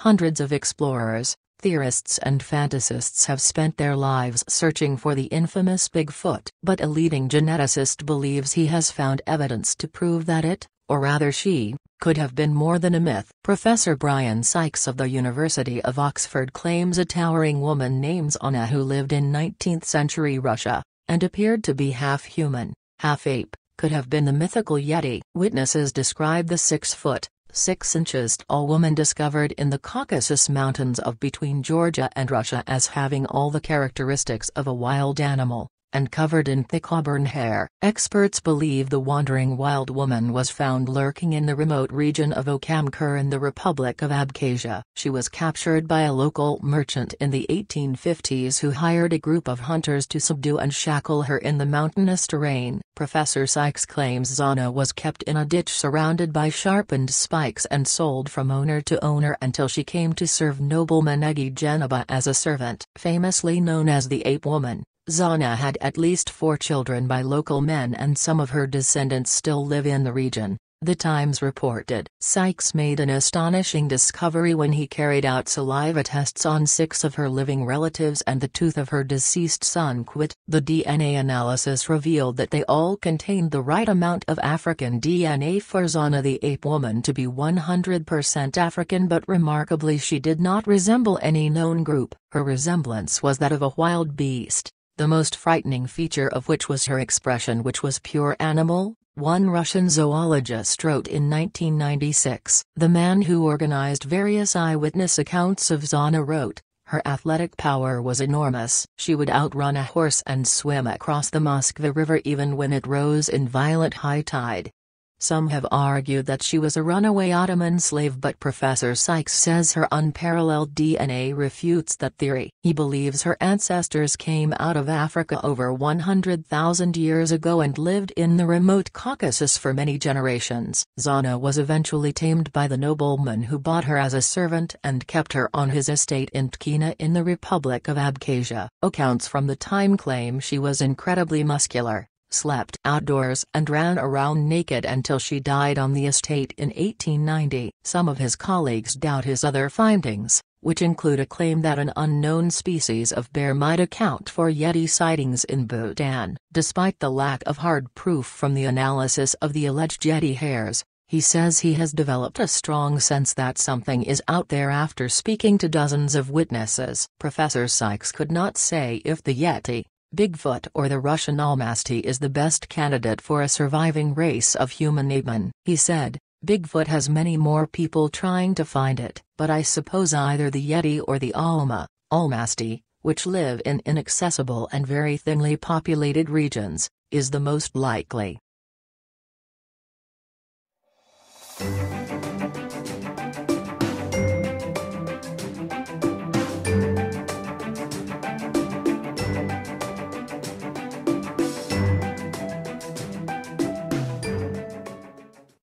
Hundreds of explorers, theorists and fantasists have spent their lives searching for the infamous Bigfoot. But a leading geneticist believes he has found evidence to prove that it, or rather she, could have been more than a myth. Professor Brian Sykes of the University of Oxford claims a towering woman named Zana who lived in 19th-century Russia, and appeared to be half human, half ape, could have been the mythical Yeti. Witnesses describe the 6-foot, 6 inches tall woman discovered in the Caucasus Mountains of between Georgia and Russia as having all the characteristics of a wild animal, and covered in thick auburn hair. Experts believe the wandering wild woman was found lurking in the remote region of Okamkur in the Republic of Abkhazia. She was captured by a local merchant in the 1850s who hired a group of hunters to subdue and shackle her in the mountainous terrain. Professor Sykes claims Zana was kept in a ditch surrounded by sharpened spikes and sold from owner to owner until she came to serve nobleman Egi Genaba as a servant. Famously known as the Ape Woman, Zana had at least 4 children by local men and some of her descendants still live in the region, The Times reported. Sykes made an astonishing discovery when he carried out saliva tests on 6 of her living relatives and the tooth of her deceased son Quit. The DNA analysis revealed that they all contained the right amount of African DNA for Zana the Ape Woman to be 100% African, but remarkably she did not resemble any known group. Her resemblance was that of a wild beast, the most frightening feature of which was her expression, which was pure animal, one Russian zoologist wrote in 1996. The man who organized various eyewitness accounts of Zana wrote, "Her athletic power was enormous. She would outrun a horse and swim across the Moskva River even when it rose in violent high tide." Some have argued that she was a runaway Ottoman slave, but Professor Sykes says her unparalleled DNA refutes that theory. He believes her ancestors came out of Africa over 100,000 years ago and lived in the remote Caucasus for many generations. Zana was eventually tamed by the nobleman who bought her as a servant and kept her on his estate in Tkina in the Republic of Abkhazia. Accounts from the time claim she was incredibly muscular, slept outdoors and ran around naked until she died on the estate in 1890. Some of his colleagues doubt his other findings, which include a claim that an unknown species of bear might account for Yeti sightings in Bhutan. Despite the lack of hard proof from the analysis of the alleged Yeti hairs, he says he has developed a strong sense that something is out there after speaking to dozens of witnesses. Professor Sykes could not say if the Yeti, Bigfoot or the Russian Almasty is the best candidate for a surviving race of human apemen. He said, "Bigfoot has many more people trying to find it, but I suppose either the Yeti or the Almasty, which live in inaccessible and very thinly populated regions, is the most likely."